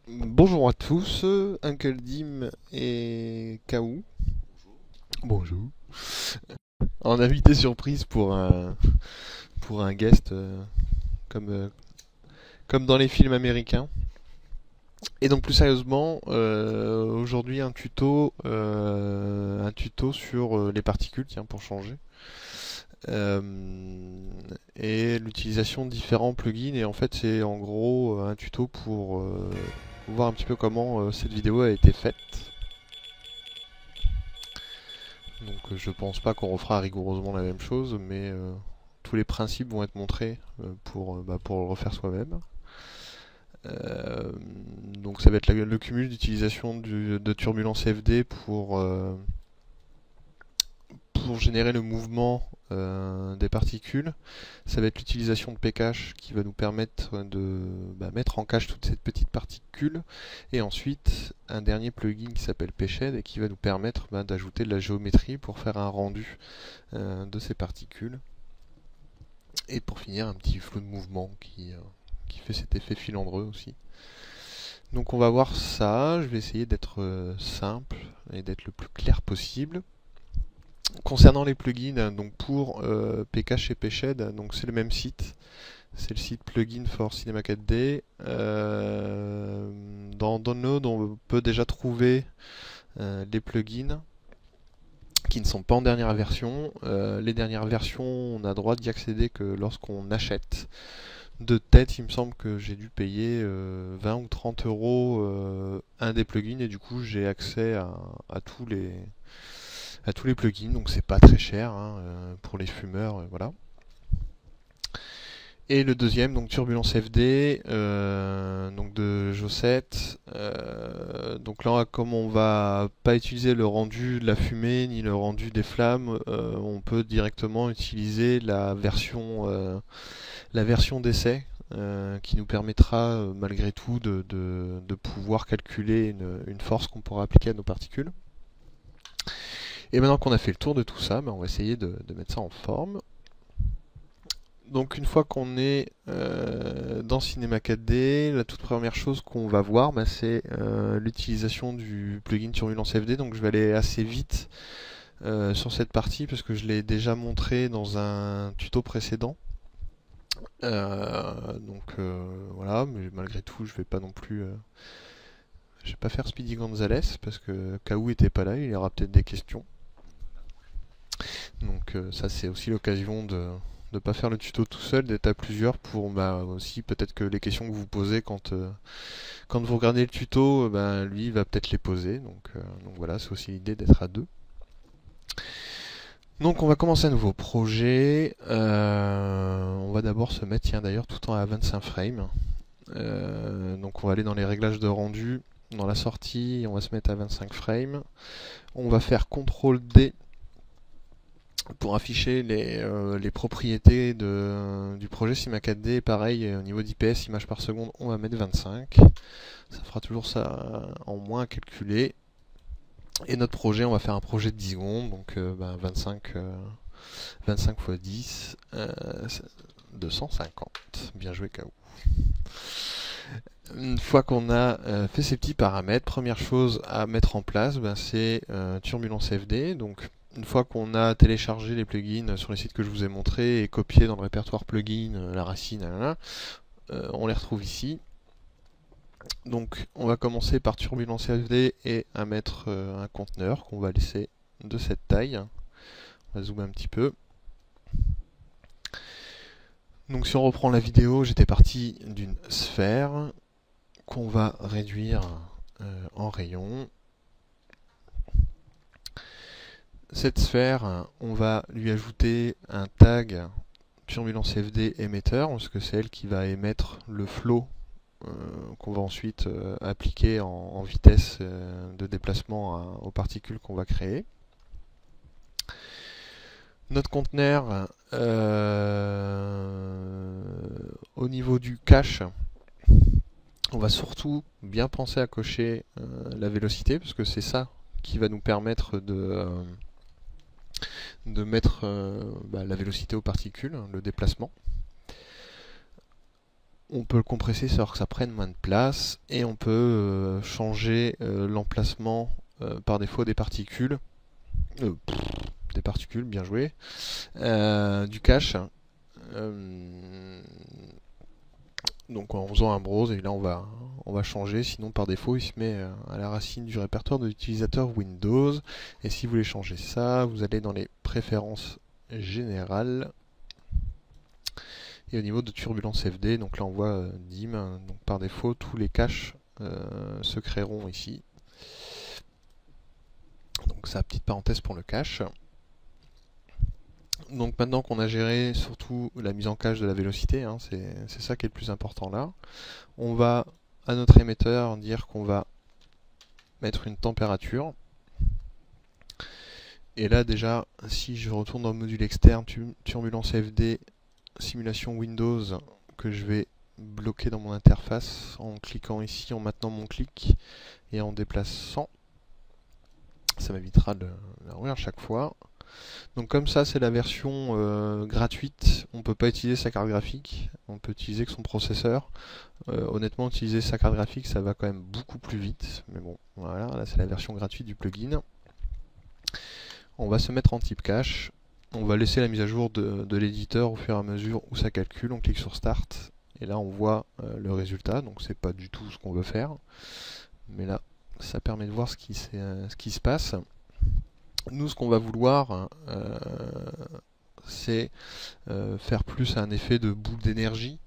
Bonjour à tous, Uncle Dim et Kaou. Bonjour. En invité surprise pour un guest comme, euh, comme dans les films américains. Et donc plus sérieusement, aujourd'hui un tuto sur les particules, tiens pour changer. Euh, et l'utilisation de différents plugins. Et en fait c'est en gros un tuto pour voir un petit peu comment cette vidéo a été faite. Donc je pense pas qu'on refera rigoureusement la même chose, mais tous les principes vont être montrés pour le refaire soi-même. Euh, donc ça va être le cumul d'utilisation de turbulence FD pour générer le mouvement des particules. Ça va être l'utilisation de Pcache qui va nous permettre de mettre en cache toutes ces petites particules. Et ensuite, un dernier plugin qui s'appelle Pshed et qui va nous permettre d'ajouter de la géométrie pour faire un rendu de ces particules. Et pour finir, un petit flou de mouvement qui fait cet effet filandreux aussi. Donc on va voir ça, je vais essayer d'être simple et d'être le plus clair possible. Concernant les plugins, donc pour Pcache et Pshed, donc c'est le même site. C'est le site Plugin for Cinema 4D. Dans Download, on peut déjà trouver les plugins qui ne sont pas en dernière version. Les dernières versions, on a droit d'y accéder que lorsqu'on achète. De tête, il me semble que j'ai dû payer 20 ou 30 euros un des plugins et du coup j'ai accès à à tous les plugins, donc c'est pas très cher hein, pour les fumeurs, voilà. Et le deuxième, donc Turbulence FD, donc de Josette. Donc là, comme on va pas utiliser le rendu de la fumée ni le rendu des flammes, on peut directement utiliser la version d'essai qui nous permettra malgré tout de pouvoir calculer une force qu'on pourra appliquer à nos particules. Et maintenant qu'on a fait le tour de tout ça, on va essayer de mettre ça en forme. Donc une fois qu'on est dans Cinema 4D, la toute première chose qu'on va voir, c'est l'utilisation du plugin Turbulence FD. Donc je vais aller assez vite sur cette partie parce que je l'ai déjà montré dans un tuto précédent. Voilà, mais malgré tout, je vais pas faire Speedy Gonzales parce que Kaou était pas là, il y aura peut-être des questions. Donc ça c'est aussi l'occasion de ne pas faire le tuto tout seul, d'être à plusieurs pour aussi peut-être que les questions que vous posez quand vous regardez le tuto, lui il va peut-être les poser. Donc voilà, c'est aussi l'idée d'être à deux. Donc on va commencer un nouveau projet. On va d'abord se mettre, tiens d'ailleurs, tout en à 25 frames. Donc on va aller dans les réglages de rendu, dans la sortie, on va se mettre à 25 frames. On va faire CTRL D pour afficher les propriétés du projet Cinema 4D. Pareil, au niveau d'IPS, images par seconde, on va mettre 25. Ça fera toujours ça en moins à calculer. Et notre projet, on va faire un projet de 10 secondes, donc 25 x 10, 250. Bien joué, KO. Une fois qu'on a fait ces petits paramètres, première chose à mettre en place, c'est Turbulence FD. Donc une fois qu'on a téléchargé les plugins sur les sites que je vous ai montrés et copié dans le répertoire plugin la racine, on les retrouve ici. Donc on va commencer par Turbulence FD et à mettre un conteneur qu'on va laisser de cette taille. On va zoomer un petit peu. Donc si on reprend la vidéo, j'étais parti d'une sphère qu'on va réduire en rayon. Cette sphère, on va lui ajouter un tag Turbulence FD émetteur, parce que c'est elle qui va émettre le flow qu'on va ensuite appliquer en vitesse de déplacement aux particules qu'on va créer. Notre conteneur, au niveau du cache, on va surtout bien penser à cocher la vélocité, parce que c'est ça qui va nous permettre de mettre la vélocité aux particules, le déplacement. On peut le compresser, c'est-à-dire que ça prenne moins de place, et on peut changer l'emplacement par défaut des particules. Des particules, bien joué. Du cache. Donc en faisant un browse, et là on va changer, sinon par défaut il se met à la racine du répertoire de l'utilisateur Windows. Et si vous voulez changer ça, vous allez dans les préférences générales. Et au niveau de turbulence FD, donc là on voit DIM, donc par défaut tous les caches se créeront ici. Donc ça, petite parenthèse pour le cache. Donc maintenant qu'on a géré surtout la mise en cache de la vélocité, hein, c'est ça qui est le plus important là, on va à notre émetteur dire qu'on va mettre une température. Et là déjà, si je retourne dans le module externe, turbulence FD, simulation Windows, que je vais bloquer dans mon interface en cliquant ici, en maintenant mon clic et en déplaçant, ça m'évitera de la rouvrir à chaque fois. Donc comme ça, c'est la version gratuite. On peut pas utiliser sa carte graphique, on peut utiliser que son processeur. Honnêtement, utiliser sa carte graphique, ça va quand même beaucoup plus vite. Mais bon, voilà, là c'est la version gratuite du plugin. On va se mettre en type cache. On va laisser la mise à jour de l'éditeur au fur et à mesure où ça calcule. On clique sur Start et là on voit le résultat. Donc c'est pas du tout ce qu'on veut faire, mais là ça permet de voir ce qui se passe. Nous, ce qu'on va vouloir, c'est faire plus un effet de boule d'énergie.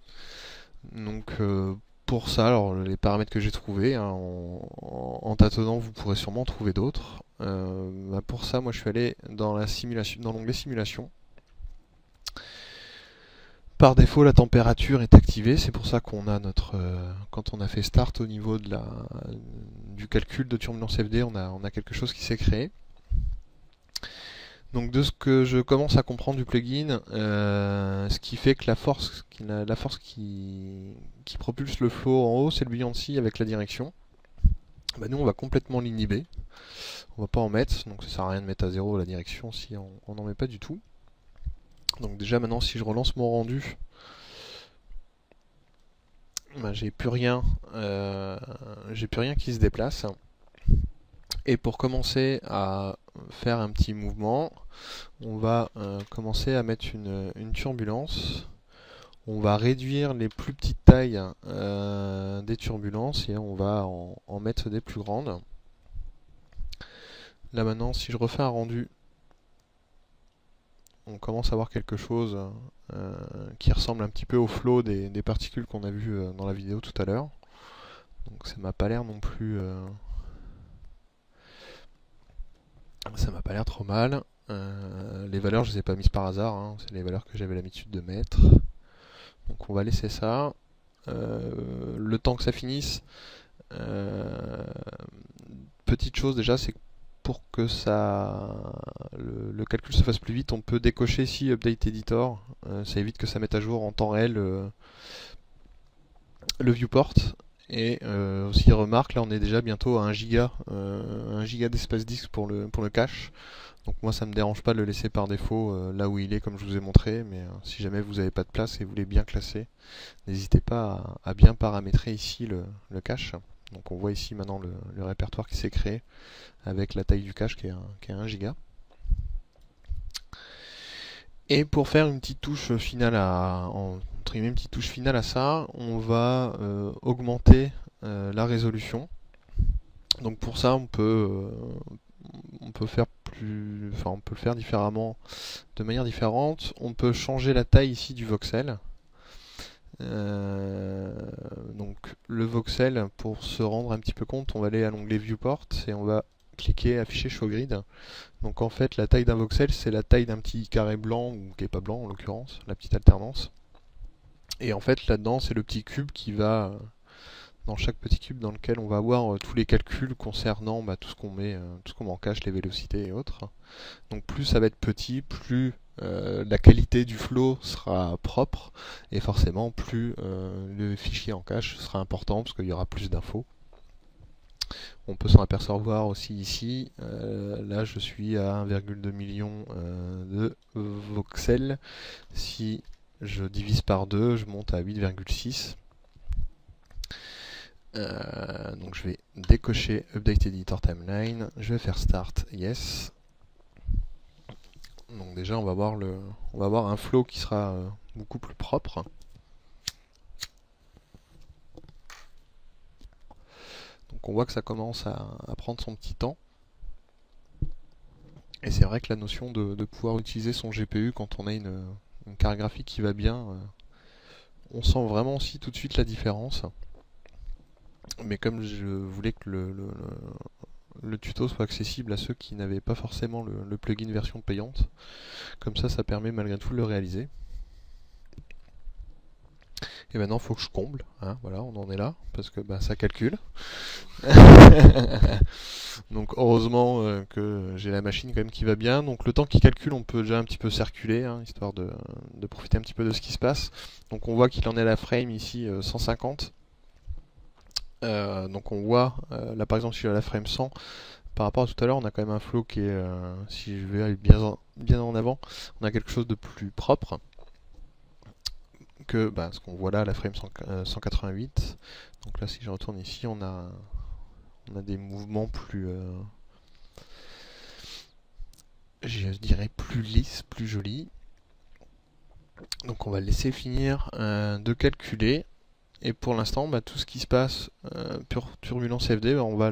Donc pour ça, alors les paramètres que j'ai trouvés, hein, en tâtonnant, vous pourrez sûrement trouver d'autres. Pour ça, moi je suis allé dans la simulation, dans l'onglet simulation. Par défaut, la température est activée, c'est pour ça qu'on a notre, quand on a fait start au niveau de du calcul de turbulence FD, on a quelque chose qui s'est créé. Donc de ce que je commence à comprendre du plugin, ce qui fait que la force qui propulse le flow en haut, c'est le buoyancy avec la direction. Bah nous on va complètement l'inhiber, on va pas en mettre, donc ça sert à rien de mettre à 0 la direction si on n'en met pas du tout. Donc déjà maintenant si je relance mon rendu, bah, j'ai plus rien qui se déplace. Et pour commencer à faire un petit mouvement, on va commencer à mettre une turbulence. On va réduire les plus petites tailles des turbulences et on va en mettre des plus grandes. Là maintenant, si je refais un rendu, on commence à voir quelque chose qui ressemble un petit peu au flow des particules qu'on a vu dans la vidéo tout à l'heure. Donc ça m'a pas l'air non plus... ça m'a pas l'air trop mal. Les valeurs, je les ai pas mises par hasard, hein, c'est les valeurs que j'avais l'habitude de mettre. Donc on va laisser ça. Le temps que ça finisse, petite chose déjà, c'est que pour que le calcul se fasse plus vite, on peut décocher ici Update Editor. Ça évite que ça mette à jour en temps réel le viewport. Et aussi remarque, là on est déjà bientôt à 1 giga d'espace disque pour le cache. Donc moi ça me dérange pas de le laisser par défaut là où il est comme je vous ai montré, mais si jamais vous n'avez pas de place et vous voulez bien classer, n'hésitez pas à bien paramétrer ici le cache. Donc on voit ici maintenant le répertoire qui s'est créé avec la taille du cache qui est 1 giga. Et pour faire une petite touche finale une petite touche finale à ça, on va augmenter la résolution. Donc pour ça on peut faire on peut le faire différemment, de manière différente. On peut changer la taille ici du voxel. Donc le voxel, pour se rendre un petit peu compte, on va aller à l'onglet Viewport et on va cliquer afficher Show Grid. Donc en fait la taille d'un voxel c'est la taille d'un petit carré blanc, ou qui n'est pas blanc en l'occurrence, la petite alternance. Et en fait là-dedans c'est le petit cube qui va, dans chaque petit cube dans lequel on va avoir tous les calculs concernant tout ce qu'on met en cache, les vélocités et autres. Donc plus ça va être petit, plus la qualité du flow sera propre, et forcément plus le fichier en cache sera important parce qu'il y aura plus d'infos. On peut s'en apercevoir aussi ici. Là je suis à 1,2 million de voxels. Si je divise par 2, je monte à 8,6. Donc je vais décocher Update Editor Timeline, je vais faire Start, Yes. Donc déjà on va voir un flow qui sera beaucoup plus propre. Donc on voit que ça commence à prendre son petit temps. Et c'est vrai que la notion de pouvoir utiliser son GPU quand on a une carte graphique qui va bien, on sent vraiment aussi tout de suite la différence. Mais comme je voulais que le tuto soit accessible à ceux qui n'avaient pas forcément le plugin version payante, comme ça permet malgré tout de le réaliser. Et maintenant il faut que je comble, hein, voilà, on en est là, parce que ça calcule. Donc heureusement que j'ai la machine quand même qui va bien. Donc le temps qu'il calcule, on peut déjà un petit peu circuler, hein, histoire de profiter un petit peu de ce qui se passe. Donc on voit qu'il en est à la frame ici 150. Donc on voit, là par exemple si je suis à la frame 100, par rapport à tout à l'heure, on a quand même un flow qui est, si je vais aller bien en avant, on a quelque chose de plus propre que ce qu'on voit là à la frame 188. Donc là si je retourne ici, on a des mouvements plus, je dirais plus lisses, plus jolis. Donc on va le laisser finir de calculer. Et pour l'instant, tout ce qui se passe, pure turbulence FD, on va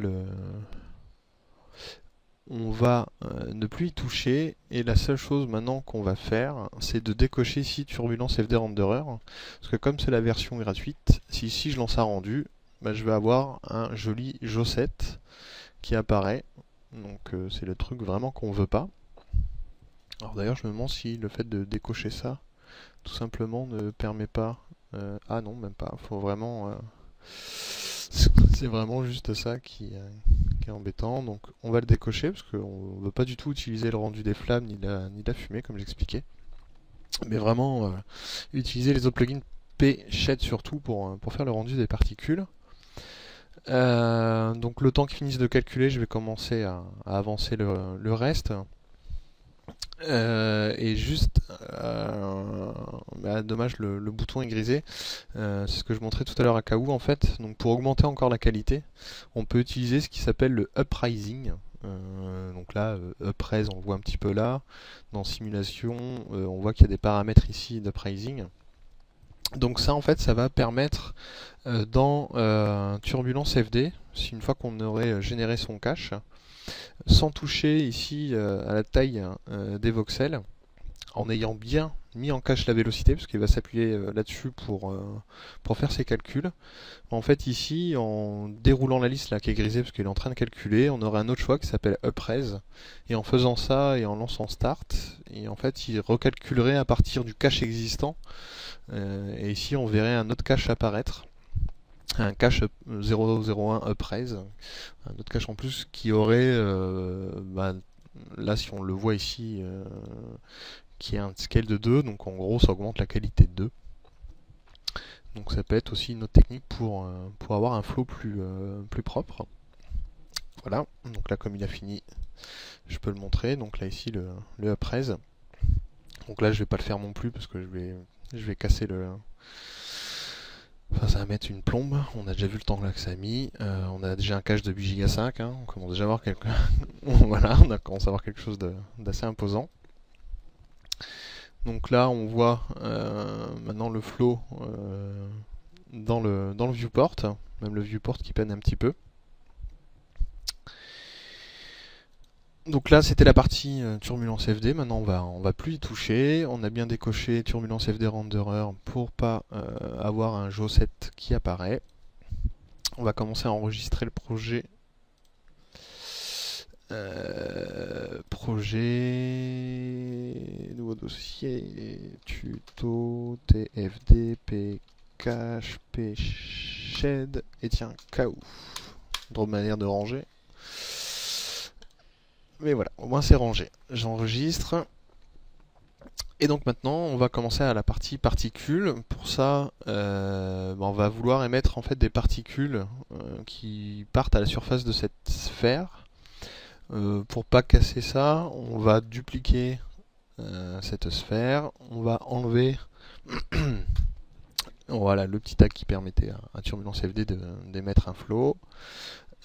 ne plus y toucher. Et la seule chose maintenant qu'on va faire, c'est de décocher ici turbulence FD renderer. Parce que comme c'est la version gratuite, si ici je lance un rendu, je vais avoir un joli J7 qui apparaît. Donc c'est le truc vraiment qu'on veut pas. Alors d'ailleurs je me demande si le fait de décocher ça tout simplement ne permet pas... ah non, même pas, faut vraiment... c'est vraiment juste ça qui est embêtant. Donc on va le décocher parce qu'on ne veut pas du tout utiliser le rendu des flammes ni la fumée comme j'expliquais. Mais vraiment utiliser les autres plugins P-Shed surtout pour faire le rendu des particules. Donc le temps qu'ils finissent de calculer, je vais commencer à avancer le reste. Et juste, dommage, le bouton est grisé. C'est ce que je montrais tout à l'heure à Kaou en fait. Donc pour augmenter encore la qualité, on peut utiliser ce qui s'appelle le uprising. Donc là, upres, on le voit un petit peu là. Dans simulation, on voit qu'il y a des paramètres ici d'uprising. Donc ça en fait, ça va permettre dans Turbulence FD, une fois qu'on aurait généré son cache, sans toucher ici à la taille des voxels, en ayant bien mis en cache la vélocité, parce qu'il va s'appuyer là-dessus pour faire ses calculs. En fait ici, en déroulant la liste là qui est grisée parce qu'il est en train de calculer, on aurait un autre choix qui s'appelle upres, et en faisant ça et en lançant start, et en fait il recalculerait à partir du cache existant, et ici on verrait un autre cache apparaître. Un cache 001 upres, un autre cache en plus qui aurait, là si on le voit ici, qui est un scale de 2, donc en gros ça augmente la qualité de 2. Donc ça peut être aussi une autre technique pour avoir un flow plus propre. Voilà, donc là comme il a fini, je peux le montrer. Donc là ici le upres. Donc là je vais pas le faire non plus parce que je vais casser le... Enfin, ça va mettre une plombe. On a déjà vu le temps là que ça a mis. On a déjà un cache de 8 Go 5. On commence déjà à avoir quelque... voilà, on a commencé à avoir quelque chose d'assez imposant. Donc là, on voit maintenant le flow dans le viewport. Même le viewport qui peine un petit peu. Donc là, c'était la partie Turbulence FD. Maintenant, on va plus y toucher. On a bien décoché Turbulence FD renderer pour pas avoir un J7 qui apparaît. On va commencer à enregistrer le projet. Nouveau dossier, tuto, TFD, Pcache, Pshed, et tiens, Kaou. Drôle de manière de ranger. Mais voilà, au moins c'est rangé. J'enregistre. Et donc maintenant, on va commencer à la partie particules. Pour ça, on va vouloir émettre en fait des particules qui partent à la surface de cette sphère. Pour pas casser ça, on va dupliquer cette sphère. On va enlever Voilà, le petit tag qui permettait à Turbulence FD d'émettre un flow.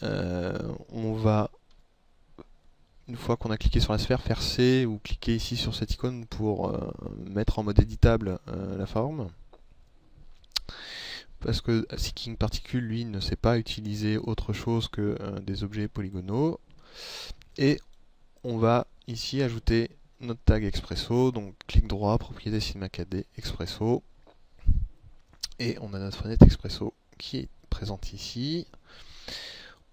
On va, une fois qu'on a cliqué sur la sphère, faire C ou cliquer ici sur cette icône pour mettre en mode éditable la forme. Parce que Seeking Particule, lui, ne sait pas utiliser autre chose que des objets polygonaux. Et on va ici ajouter notre tag Expresso, donc clic droit, propriété CinemaCAD Expresso. Et on a notre fenêtre Expresso qui est présente ici.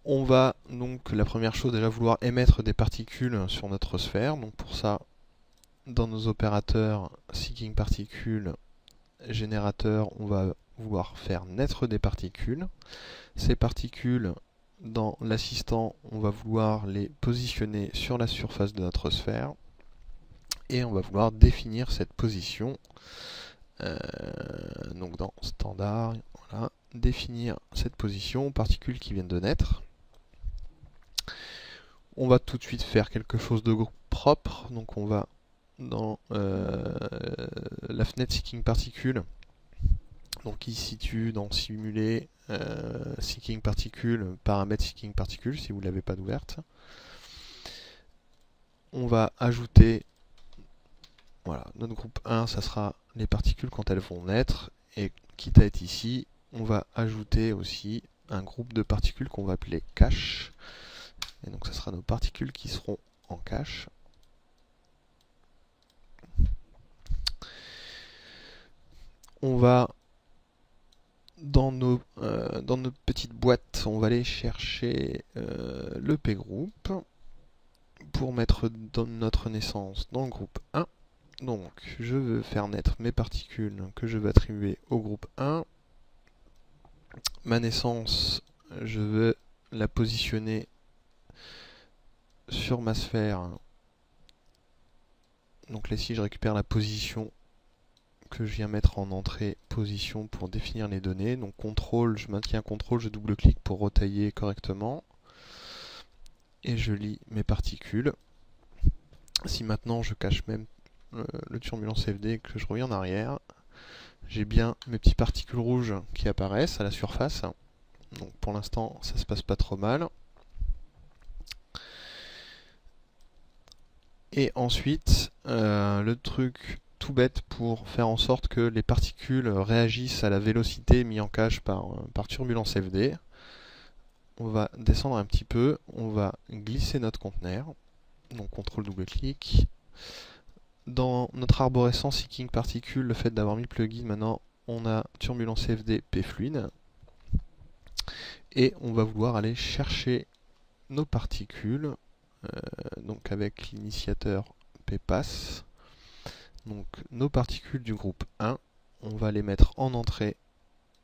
On va donc, la première chose, déjà vouloir émettre des particules sur notre sphère. Donc pour ça, dans nos opérateurs Seeking Particule, générateur, on va vouloir faire naître des particules. Ces particules, dans l'assistant, on va vouloir les positionner sur la surface de notre sphère. Et on va vouloir définir cette position. Donc dans standard, voilà, définir cette position, particules qui viennent de naître. On va tout de suite faire quelque chose de propre, donc on va dans la fenêtre Seeking Particule, donc il se situe dans Simuler, Seeking Particule, paramètres Seeking Particule, si vous ne l'avez pas d'ouverte. On va ajouter, voilà, notre groupe 1, ça sera les particules quand elles vont naître, et quitte à être ici, on va ajouter aussi un groupe de particules qu'on va appeler cache. Et donc ça sera nos particules qui seront en cache. On va dans nos petites boîtes, on va aller chercher le P-group pour mettre dans notre naissance dans le groupe 1. Donc je veux faire naître mes particules que je veux attribuer au groupe 1. Ma naissance, je veux la positionner sur ma sphère. Donc là ici je récupère la position que je viens mettre en entrée position pour définir les données. Donc contrôle, je maintiens contrôle, je double-clique pour retailler correctement. Et je lis mes particules. Si maintenant je cache même le Turbulence FD et que je reviens en arrière, j'ai bien mes petites particules rouges qui apparaissent à la surface. Donc pour l'instant ça se passe pas trop mal. Et ensuite, le truc tout bête pour faire en sorte que les particules réagissent à la vélocité mise en cache par Turbulence FD. On va descendre un petit peu, on va glisser notre conteneur, donc CTRL double-clic. Dans notre arborescence Seeking Particule, le fait d'avoir mis le plugin, maintenant on a Turbulence FD P-Fluid. Et on va vouloir aller chercher nos particules, donc avec l'initiateur PPass. Donc nos particules du groupe 1, on va les mettre en entrée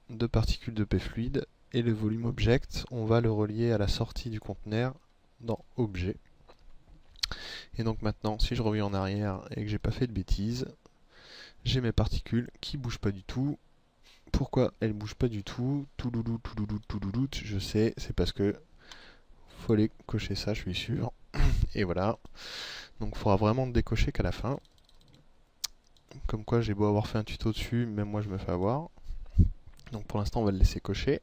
de particules de P-Fluid et le volume object, on va le relier à la sortie du conteneur dans objet. Et donc maintenant, si je reviens en arrière et que j'ai pas fait de bêtises, j'ai mes particules qui bougent pas du tout. Pourquoi elles bougent pas du tout? Touloulou, touloulou, touloulou, je sais, c'est parce que faut aller cocher ça, je suis sûr. Et voilà. Donc il faudra vraiment décocher qu'à la fin. Comme quoi j'ai beau avoir fait un tuto dessus, même moi je me fais avoir. Donc pour l'instant on va le laisser cocher.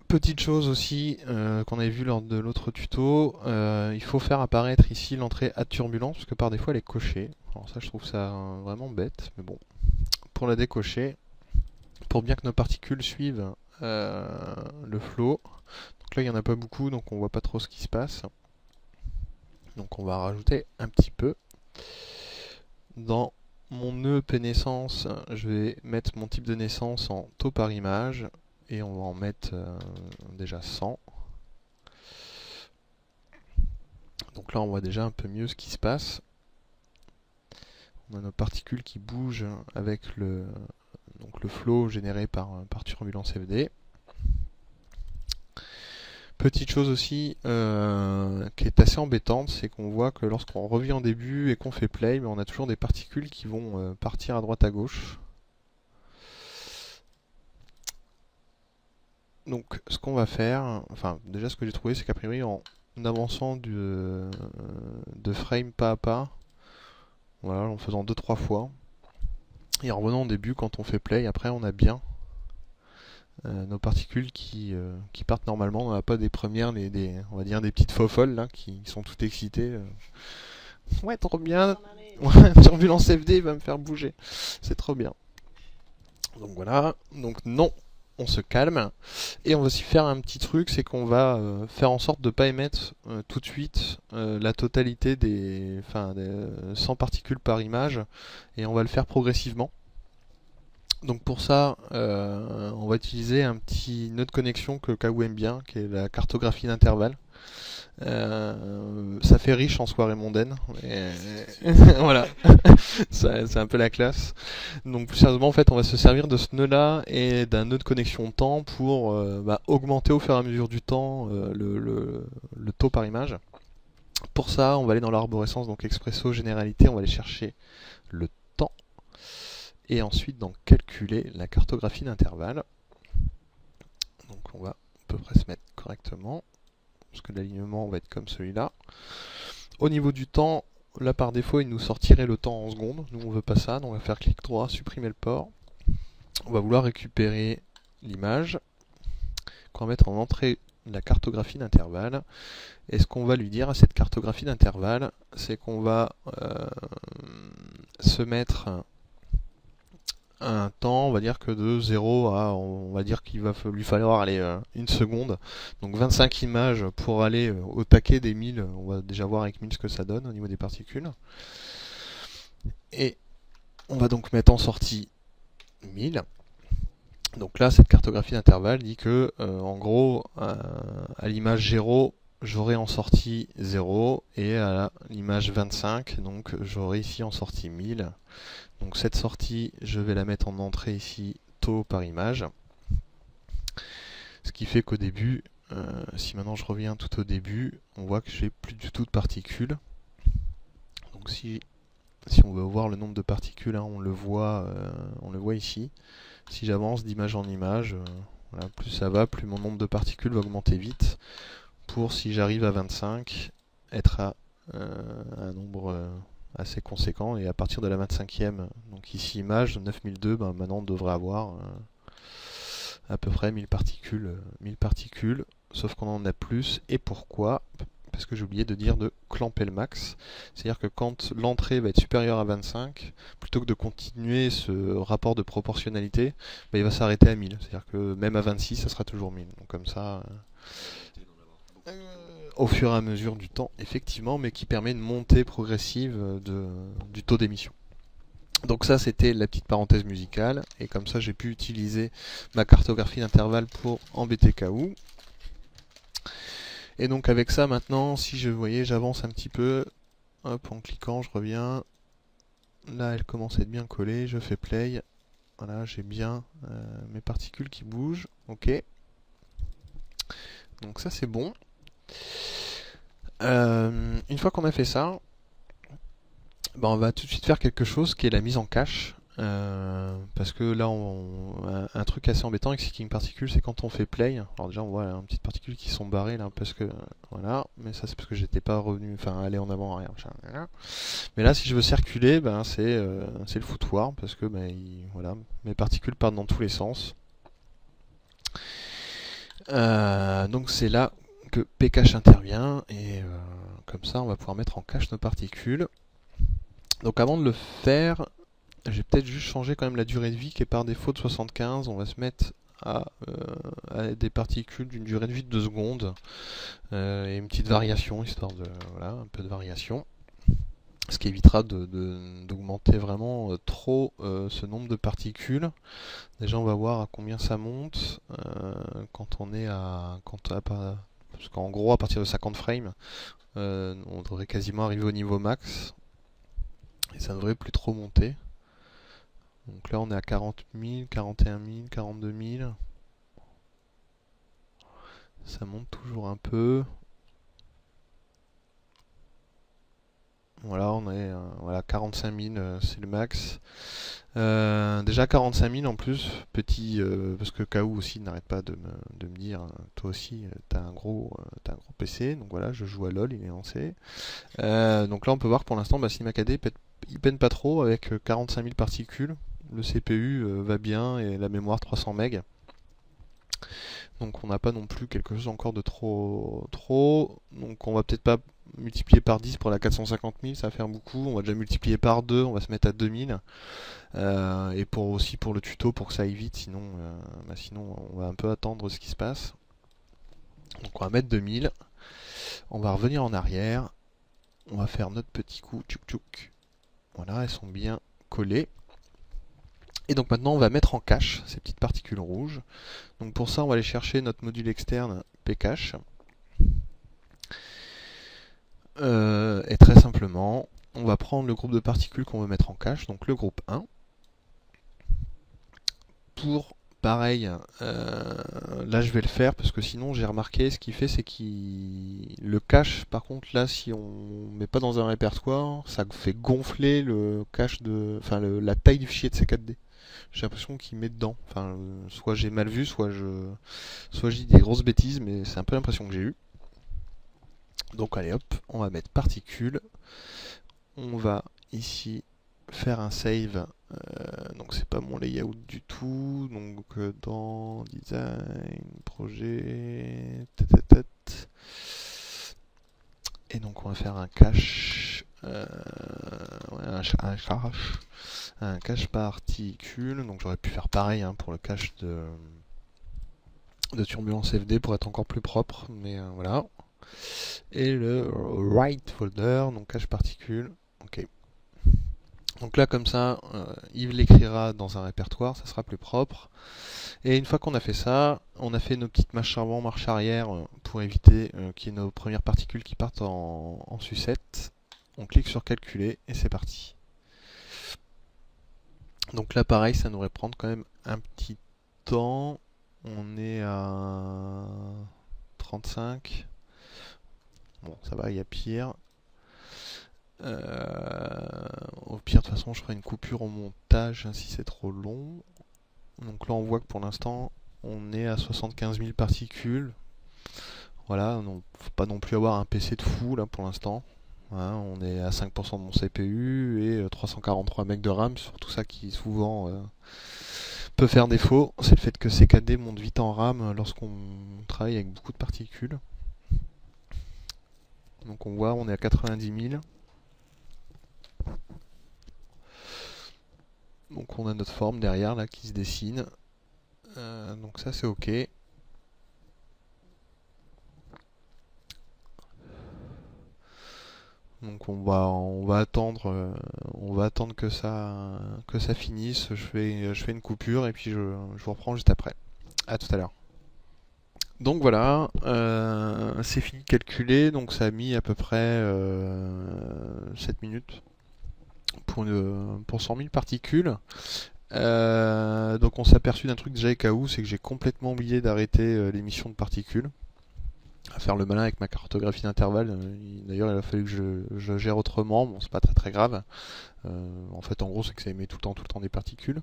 Petite chose aussi qu'on avait vu lors de l'autre tuto, il faut faire apparaître ici l'entrée Add Turbulence, parce que par défaut elle est cochée. Alors ça je trouve ça vraiment bête, mais bon. Pour la décocher, pour bien que nos particules suivent le flow, donc là il n'y en a pas beaucoup, donc on voit pas trop ce qui se passe. Donc on va rajouter un petit peu. Dans mon nœud P-naissance, je vais mettre mon type de naissance en taux par image, et on va en mettre déjà 100. Donc là on voit déjà un peu mieux ce qui se passe. On a nos particules qui bougent avec le flow généré par Turbulence FD. Petite chose aussi qui est assez embêtante, c'est qu'on voit que lorsqu'on revient en début et qu'on fait play, on a toujours des particules qui vont partir à droite à gauche. Donc ce qu'on va faire, enfin déjà ce que j'ai trouvé, c'est qu'a priori en avançant de frame pas à pas, voilà, en faisant 2-3 fois, Et en revenant au début, quand on fait play, après on a bien nos particules qui partent normalement. On n'a pas des premières, on va dire des petites faux-folles là, qui sont toutes excitées. Ouais, trop bien. Ouais, Turbulence FD va me faire bouger. C'est trop bien. Donc voilà. Donc non, on se calme. Et on va aussi faire un petit truc, c'est qu'on va faire en sorte de ne pas émettre tout de suite la totalité des 100 particules par image. Et on va le faire progressivement. Donc pour ça, on va utiliser une autre connexion que Kaou aime bien, qui est la cartographie d'intervalle. Ça fait riche en soirée mondaine. Et voilà, c'est un peu la classe. Donc plus sérieusement, en fait, on va se servir de ce nœud-là et d'un nœud de connexion temps pour augmenter au fur et à mesure du temps le taux par image. Pour ça, on va aller dans l'arborescence, donc Expresso Généralité, on va aller chercher le temps. Et ensuite, donc, calculer la cartographie d'intervalle. Donc on va à peu près se mettre correctement, parce que l'alignement va être comme celui-là. Au niveau du temps, là par défaut, il nous sortirait le temps en secondes. Nous, on veut pas ça, donc on va faire clic droit, supprimer le port. On va vouloir récupérer l'image, qu'on va mettre en entrée de la cartographie d'intervalle. Et ce qu'on va lui dire à cette cartographie d'intervalle, c'est qu'on va se mettre un temps, on va dire que de 0 à, on va dire qu'il va lui falloir aller une seconde. Donc 25 images pour aller au taquet des 1000. On va déjà voir avec 1000 ce que ça donne au niveau des particules. Et on va donc mettre en sortie 1000. Donc là, cette cartographie d'intervalle dit que, en gros, à l'image 0, j'aurai en sortie 0, et à l'image 25, donc j'aurai ici en sortie 1000. Donc cette sortie, je vais la mettre en entrée ici, taux par image. Ce qui fait qu'au début, si maintenant je reviens tout au début, on voit que j'ai plus du tout de particules. Donc si on veut voir le nombre de particules, hein, on le voit ici. Si j'avance d'image en image, voilà, plus ça va, plus mon nombre de particules va augmenter vite. Pour, si j'arrive à 25, être à un nombre assez conséquent. Et à partir de la 25e, donc ici image, 9002, maintenant on devrait avoir à peu près 1000 particules, sauf qu'on en a plus. Et pourquoi ? Parce que j'ai oublié de dire de clamper le max. C'est-à-dire que quand l'entrée va être supérieure à 25, plutôt que de continuer ce rapport de proportionnalité, il va s'arrêter à 1000. C'est-à-dire que même à 26, ça sera toujours 1000. Donc comme ça, au fur et à mesure du temps, effectivement, mais qui permet une montée progressive du taux d'émission. Donc ça, c'était la petite parenthèse musicale, et comme ça j'ai pu utiliser ma cartographie d'intervalle pour embêter Kaou. Et donc avec ça maintenant, si vous voyez, j'avance un petit peu, hop, en cliquant, je reviens. Là, elle commence à être bien collée, je fais play. Voilà, j'ai bien mes particules qui bougent. Ok. Donc ça c'est bon. Une fois qu'on a fait ça, on va tout de suite faire quelque chose qui est la mise en cache. Parce que là, un truc assez embêtant avec Seeking Particle, c'est quand on fait play. Alors déjà, on voit une petite particule qui sont barrées là, parce que voilà. Mais ça, c'est parce que j'étais pas revenu, aller en avant, arrière. Mais là, si je veux circuler, c'est le foutoir, parce que voilà, mes particules partent dans tous les sens. Donc c'est là que pcache intervient, et comme ça, on va pouvoir mettre en cache nos particules. Donc avant de le faire, j'ai peut-être juste changé quand même la durée de vie qui est par défaut de 75. On va se mettre à des particules d'une durée de vie de 2 secondes. Et une petite variation, histoire de voilà, un peu de variation. Ce qui évitera d'augmenter vraiment trop ce nombre de particules. Déjà on va voir à combien ça monte quand on est parce qu'en gros à partir de 50 frames, on devrait quasiment arriver au niveau max. Et ça ne devrait plus trop monter. Donc là on est à 40 000, 41 000, 42 000. Ça monte toujours un peu. Voilà, on est voilà, 45 000, c'est le max. Déjà 45 000 en plus, petit, parce que Kaou aussi n'arrête pas de me dire, toi aussi t'as un gros PC, donc voilà, je joue à LoL, il est lancé. Donc là on peut voir pour l'instant, Cinema KD il peine pas trop avec 45 000 particules. le CPU va bien et la mémoire 300 MB. Donc on n'a pas non plus quelque chose encore de trop. Donc on va peut-être pas multiplier par 10 pour la 450 000, ça va faire beaucoup. On va déjà multiplier par 2, on va se mettre à 2000. Et aussi pour le tuto, pour que ça aille vite, sinon on va un peu attendre ce qui se passe. Donc on va mettre 2000. On va revenir en arrière. On va faire notre petit coup, tchouk tchouk. Voilà, elles sont bien collées. Et donc maintenant on va mettre en cache ces petites particules rouges. Donc pour ça on va aller chercher notre module externe pcache. Et très simplement, on va prendre le groupe de particules qu'on veut mettre en cache, donc le groupe 1. Pour pareil, là je vais le faire parce que sinon j'ai remarqué ce qu'il fait, c'est qu'il le cache. Par contre là, si on met pas dans un répertoire, ça fait gonfler le cache la taille du fichier de C4D. J'ai l'impression qu'il met dedans. Enfin, soit j'ai mal vu, soit je dis des grosses bêtises, mais c'est un peu l'impression que j'ai eue. Donc allez hop, on va mettre particules. On va ici faire un save. Donc c'est pas mon layout du tout. Donc dans design, projet, et donc on va faire un cache. Un cache particule. Donc j'aurais pu faire pareil pour le cache de Turbulence FD pour être encore plus propre, mais voilà. Et le write folder, donc cache particule. Ok. Donc là comme ça, Yves l'écrira dans un répertoire, ça sera plus propre. Et une fois qu'on a fait ça, on a fait nos petites marches avant, marche arrière pour éviter qu'il y ait nos premières particules qui partent en sucette. On clique sur calculer et c'est parti. Donc là pareil, ça nous va prendre quand même un petit temps. On est à 35. Bon, ça va, il y a pire. Au pire, de toute façon, je ferai une coupure au montage si c'est trop long. Donc là, on voit que pour l'instant, on est à 75 000 particules. Voilà, donc faut pas non plus avoir un PC de fou là pour l'instant. Voilà, on est à 5% de mon CPU et 343 MB de RAM, sur tout ça qui souvent peut faire défaut. C'est le fait que C4D monte vite en RAM lorsqu'on travaille avec beaucoup de particules. Donc on voit, on est à 90 000. Donc on a notre forme derrière là qui se dessine. Donc ça c'est ok. Donc on va attendre que ça finisse. Je fais une coupure et puis je vous reprends juste après. À tout à l'heure. Donc voilà, c'est fini de calculer, donc ça a mis à peu près 7 minutes pour 100 000 particules. Donc on s'est aperçu d'un truc déjà KO, c'est que j'ai complètement oublié d'arrêter l'émission de particules. À faire le malin avec ma cartographie d'intervalle. D'ailleurs il a fallu que je gère autrement, bon c'est pas très grave. En fait en gros c'est que ça émet tout le temps des particules.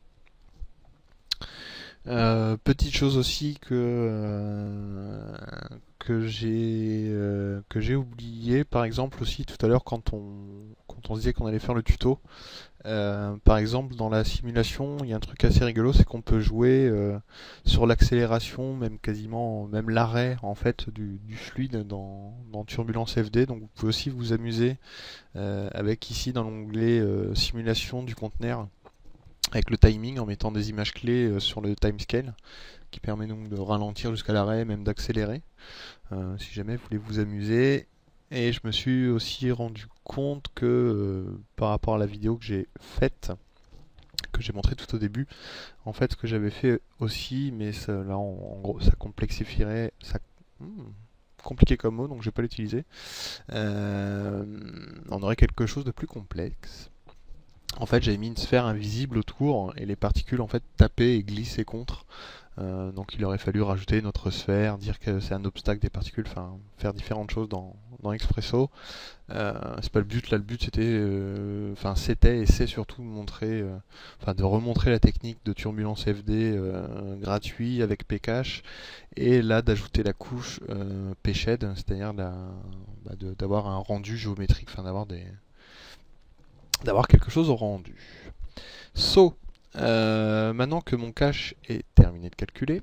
Petite chose aussi que j'ai oublié, par exemple aussi tout à l'heure quand on se disait qu'on allait faire le tuto. Par exemple dans la simulation, il y a un truc assez rigolo, c'est qu'on peut jouer sur l'accélération, même l'arrêt en fait du fluide dans Turbulence FD. Donc vous pouvez aussi vous amuser avec ici dans l'onglet simulation du conteneur, avec le timing en mettant des images clés sur le timescale qui permet donc de ralentir jusqu'à l'arrêt, même d'accélérer si jamais vous voulez vous amuser. Et je me suis aussi rendu compte que par rapport à la vidéo que j'ai faite, que j'ai montré tout au début, en fait ce que j'avais fait aussi, mais ça, là en gros ça complexifierait, compliqué comme mot, donc je vais pas l'utiliser. On aurait quelque chose de plus complexe. En fait, j'avais mis une sphère invisible autour et les particules en fait tapaient et glissaient contre. Donc il aurait fallu rajouter notre sphère, dire que c'est un obstacle des particules, enfin faire différentes choses dans Expresso. C'est pas le but, là le but c'était et c'est surtout de montrer, de remontrer la technique de Turbulence FD gratuit avec Pcache, et là d'ajouter la couche Pshed, c'est-à-dire d'avoir un rendu géométrique, d'avoir quelque chose au rendu. So, Maintenant que mon cache est terminé de calculer,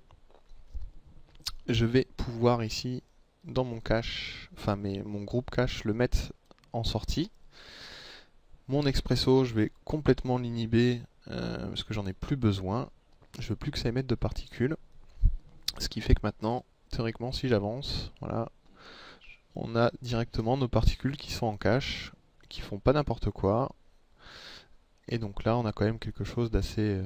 je vais pouvoir ici, dans mon cache, enfin mon groupe cache, le mettre en sortie. Mon expresso, je vais complètement l'inhiber parce que j'en ai plus besoin. Je veux plus que ça émette de particules. Ce qui fait que maintenant, théoriquement, si j'avance, voilà, on a directement nos particules qui sont en cache, qui font pas n'importe quoi. Et donc là, on a quand même quelque chose d'assez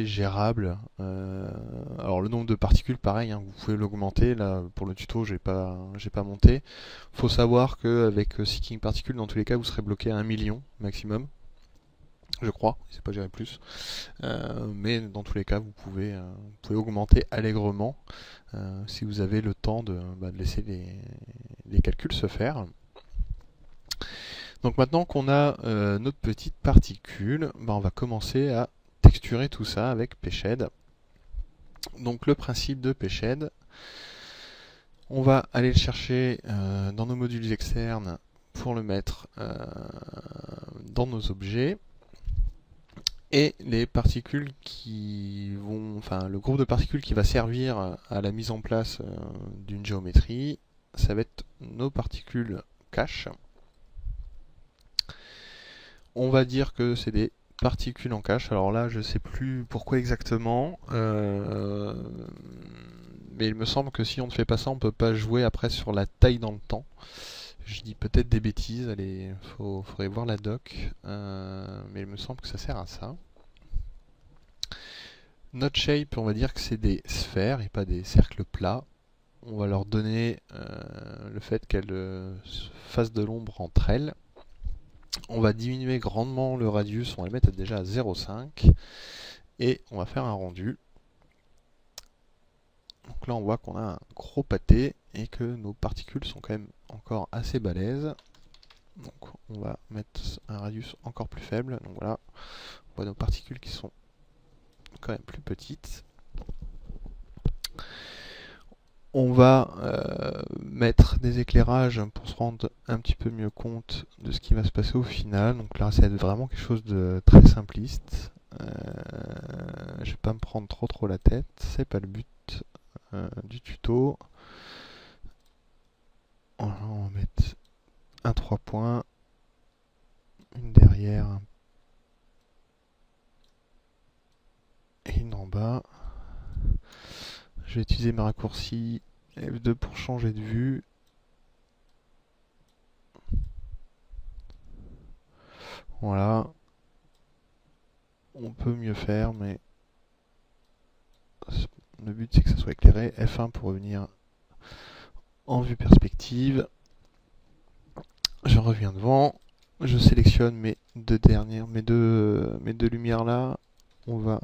gérable. Alors le nombre de particules, pareil, hein, vous pouvez l'augmenter. Là, pour le tuto, j'ai pas monté. Faut savoir qu'avec Seeking Particules, dans tous les cas, vous serez bloqué à 1 million maximum. Je crois, c'est pas gérer plus. Mais dans tous les cas, vous pouvez augmenter allègrement si vous avez le temps de laisser les calculs se faire. Donc maintenant qu'on a notre petite particule, on va commencer à texturer tout ça avec PSHED. Donc le principe de PSHED, on va aller le chercher dans nos modules externes pour le mettre dans nos objets. Et les particules qui vont, enfin le groupe de particules qui va servir à la mise en place d'une géométrie, ça va être nos particules cache. On va dire que c'est des particules en cache. Alors là, je sais plus pourquoi exactement, mais il me semble que si on ne fait pas ça, on peut pas jouer après sur la taille dans le temps. Je dis peut-être des bêtises, allez, faudrait voir la doc, mais il me semble que ça sert à ça. Notre shape, on va dire que c'est des sphères et pas des cercles plats. On va leur donner le fait qu'elles fassent de l'ombre entre elles. On va diminuer grandement le radius, on va le mettre déjà à 0,5 et on va faire un rendu. Donc là on voit qu'on a un gros pâté et que nos particules sont quand même encore assez balèzes. Donc on va mettre un radius encore plus faible. Donc voilà, on voit nos particules qui sont quand même plus petites. On va mettre des éclairages pour se rendre un petit peu mieux compte de ce qui va se passer au final. Donc là, ça va être vraiment quelque chose de très simpliste. Je vais pas me prendre trop la tête, c'est pas le but du tuto. Voilà, on va mettre un 3 points, une derrière et une en bas. Je vais utiliser mes raccourcis F2 pour changer de vue. Voilà. On peut mieux faire, mais le but c'est que ça soit éclairé. F1 pour revenir en vue perspective. Je reviens devant. Je sélectionne mes deux dernières, mes deux lumières là. On va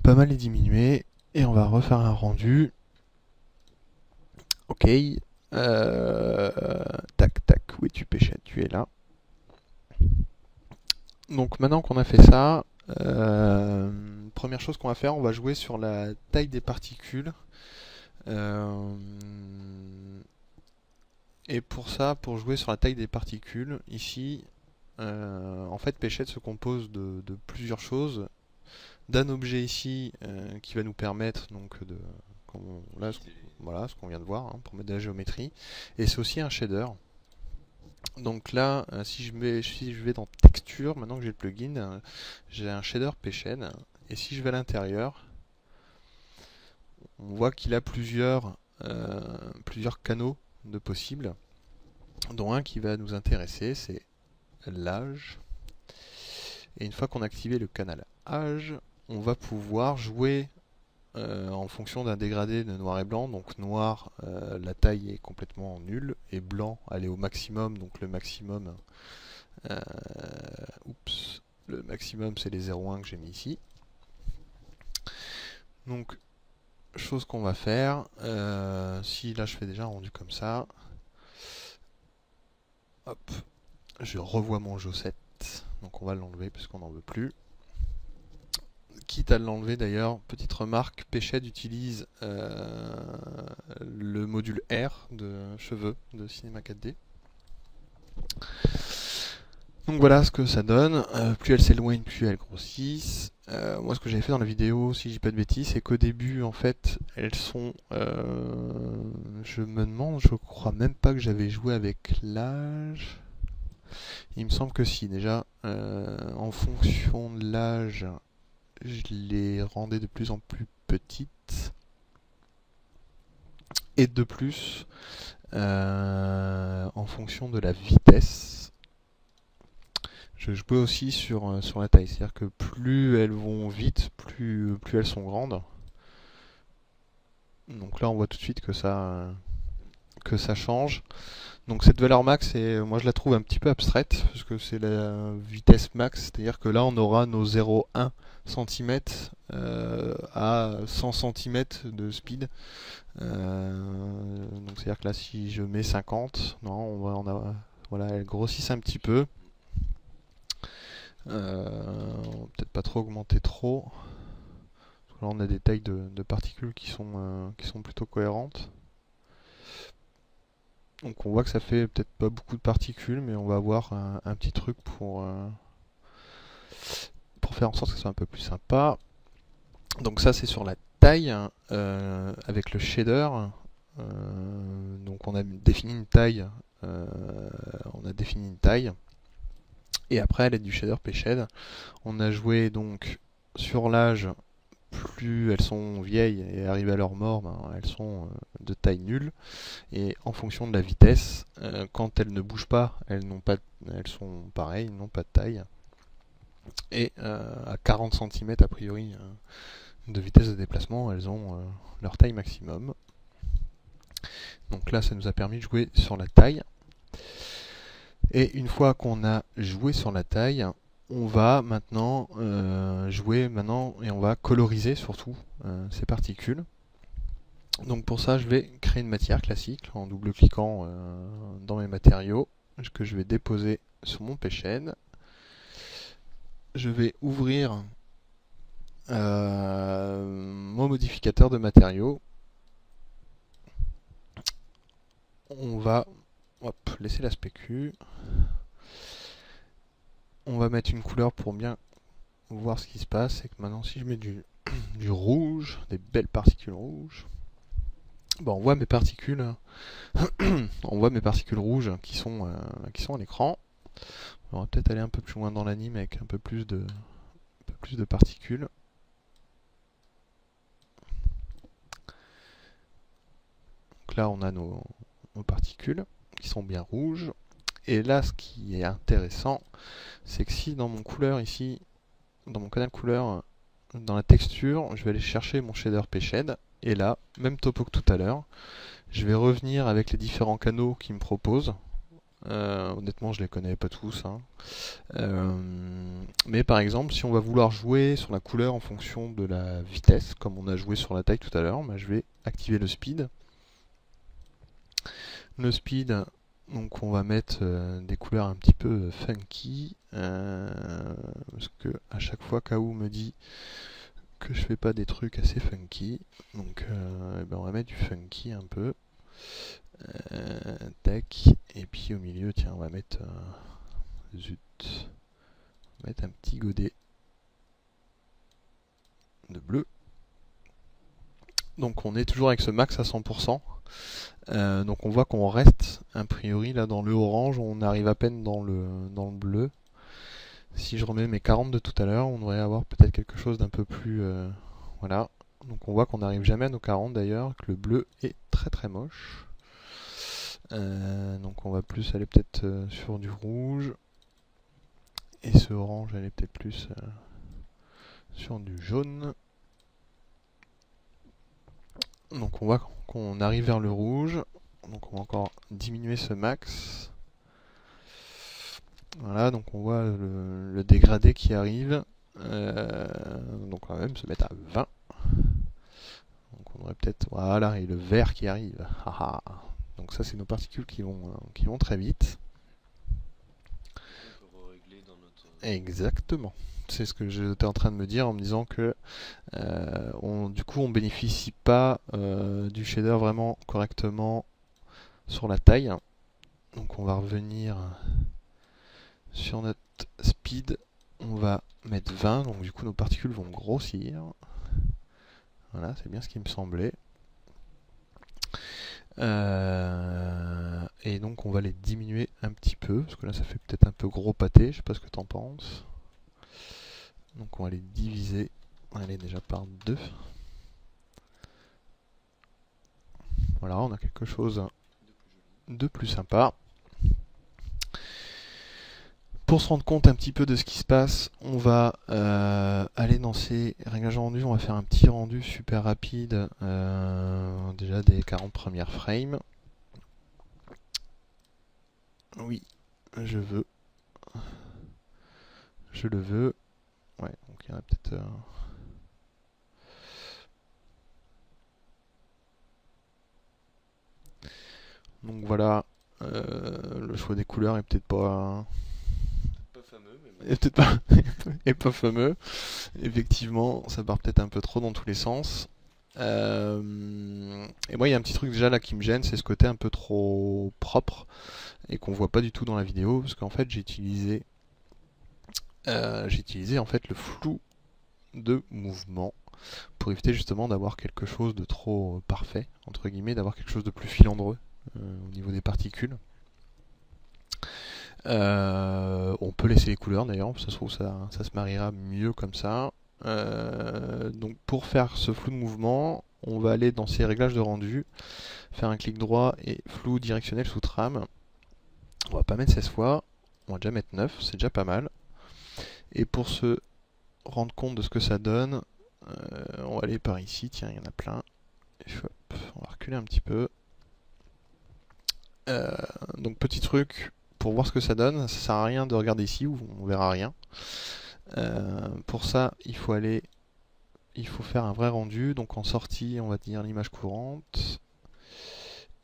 pas mal les diminuer et on va refaire un rendu. Ok. Tac, tac. Où es-tu, Péchette? Tu es là. Donc maintenant qu'on a fait ça, première chose qu'on va faire, on va jouer sur la taille des particules. Et pour ça, pour jouer sur la taille des particules, ici, en fait, PSHED se compose de plusieurs choses. D'un objet ici qui va nous permettre donc de, là, voilà, ce qu'on vient de voir, hein, pour mettre de la géométrie. Et c'est aussi un shader. Donc là, si je vais dans texture, maintenant que j'ai le plugin, j'ai un shader PSHED. Et si je vais à l'intérieur, on voit qu'il a plusieurs canaux de possibles, dont un qui va nous intéresser, c'est l'âge. Et une fois qu'on a activé le canal âge, on va pouvoir jouer en fonction d'un dégradé de noir et blanc. Donc noir, la taille est complètement nulle, et blanc, elle est au maximum. Donc le maximum, le maximum c'est les 0,1 que j'ai mis ici. Donc chose qu'on va faire, si là je fais déjà un rendu comme ça, hop, je revois mon J7, donc on va l'enlever parce qu'on n'en veut plus. Quitte à l'enlever d'ailleurs, petite remarque, PSHED utilise le module R de cheveux de Cinema 4D. Donc voilà ce que ça donne. Plus elles s'éloignent, plus elles grossissent. Moi, ce que j'avais fait dans la vidéo, si je dis pas de bêtises, c'est qu'au début, en fait, elles sont... je me demande, je crois même pas que j'avais joué avec l'âge. Il me semble que si, déjà, en fonction de l'âge, je les rendais de plus en plus petites. Et de plus, en fonction de la vitesse, je jouais aussi sur la taille. C'est-à-dire que plus elles vont vite, plus elles sont grandes. Donc là, on voit tout de suite que ça change. Donc cette valeur max, moi je la trouve un petit peu abstraite, parce que c'est la vitesse max, c'est-à-dire que là on aura nos 0,1 cm à 100 cm de speed. Donc c'est-à-dire que là si je mets 50, non, voilà, elles grossissent un petit peu. On va peut-être pas trop augmenter trop. Parce que là on a des tailles de particules qui sont plutôt cohérentes. Donc on voit que ça fait peut-être pas beaucoup de particules, mais on va avoir un petit truc pour faire en sorte que ce soit un peu plus sympa. Donc ça c'est sur la taille, avec le shader. Donc on a défini une taille. Et après à l'aide du shader PShed, on a joué donc sur l'âge. Plus elles sont vieilles et arrivent à leur mort, ben, elles sont de taille nulle. Et en fonction de la vitesse, quand elles ne bougent pas, elles sont pareilles, n'ont pas de taille. Et à 40 cm a priori de vitesse de déplacement, elles ont leur taille maximum. Donc là, ça nous a permis de jouer sur la taille. Et une fois qu'on a joué sur la taille, on va maintenant jouer et on va coloriser surtout ces particules. Donc pour ça, je vais créer une matière classique en double-cliquant dans mes matériaux que je vais déposer sur mon PShed. Je vais ouvrir mon modificateur de matériaux. On va laisser la spécu. On va mettre une couleur pour bien voir ce qui se passe. Et que maintenant, si je mets du rouge, des belles particules rouges, bon, on voit mes particules. On voit mes particules rouges qui sont à l'écran. On va peut-être aller un peu plus loin dans l'anime avec un peu plus de particules. Donc là, on a nos particules qui sont bien rouges. Et là, ce qui est intéressant, c'est que si dans mon couleur ici, dans mon canal couleur, dans la texture, je vais aller chercher mon shader PShed. Et là, même topo que tout à l'heure, je vais revenir avec les différents canaux qu'il me propose. Honnêtement, je les connais pas tous. Mais par exemple, si on va vouloir jouer sur la couleur en fonction de la vitesse, comme on a joué sur la taille tout à l'heure, bah, je vais activer le speed. Le speed, donc on va mettre des couleurs un petit peu funky, parce que à chaque fois K.O. me dit que je fais pas des trucs assez funky, donc on va mettre du funky un peu. Tac, et puis au milieu, tiens, on va mettre un petit godet de bleu. Donc on est toujours avec ce max à 100%. Donc on voit qu'on reste a priori là dans le orange, on arrive à peine dans le bleu. Si je remets mes 40 de tout à l'heure, on devrait avoir peut-être quelque chose d'un peu plus... voilà. Donc on voit qu'on n'arrive jamais à nos 40 d'ailleurs, que le bleu est très très moche. Donc on va plus aller peut-être sur du rouge. Et ce orange aller peut-être plus sur du jaune. Donc on voit qu'on arrive vers le rouge. Donc on va encore diminuer ce max. Voilà, donc on voit le dégradé qui arrive. Donc on va même se mettre à 20. Donc on aurait peut-être... Voilà, et le vert qui arrive. Donc ça c'est nos particules qui vont très vite. Exactement. C'est ce que j'étais en train de me dire en me disant que du coup on bénéficie pas du shader vraiment correctement sur la taille. Donc on va revenir Sur notre speed, on va mettre 20, donc du coup nos particules vont grossir. Voilà, c'est bien ce qui me semblait. Et donc on va les diminuer un petit peu, parce que là ça fait peut-être un peu gros pâté, je sais pas ce que t'en penses. Donc on va les diviser, allez, déjà par 2. Voilà, on a quelque chose de plus sympa. Pour se rendre compte un petit peu de ce qui se passe, on va aller dans ces réglages rendus, on va faire un petit rendu super rapide, déjà des 40 premières frames. Oui, je le veux. Ouais, donc il y en a peut-être... Donc voilà, le choix des couleurs est peut-être pas... fameux, mais bon. est peut-être pas... est pas fameux. Effectivement, ça part peut-être un peu trop dans tous les sens. Et moi, il y a un petit truc déjà là qui me gêne, c'est ce côté un peu trop propre et qu'on voit pas du tout dans la vidéo, parce qu'en fait, j'ai utilisé en fait le flou de mouvement pour éviter justement d'avoir quelque chose de trop parfait, entre guillemets, d'avoir quelque chose de plus filandreux au niveau des particules. On peut laisser les couleurs d'ailleurs, ça se trouve ça se mariera mieux comme ça. Donc pour faire ce flou de mouvement, on va aller dans ces réglages de rendu, faire un clic droit et flou directionnel sous trame. On va pas mettre 16 fois, on va déjà mettre 9, c'est déjà pas mal. Et pour se rendre compte de ce que ça donne, on va aller par ici, tiens il y en a plein. Et hop, on va reculer un petit peu. Donc petit truc, pour voir ce que ça donne, ça sert à rien de regarder ici où on verra rien. Pour ça, il faut faire un vrai rendu. Donc en sortie, on va dire l'image courante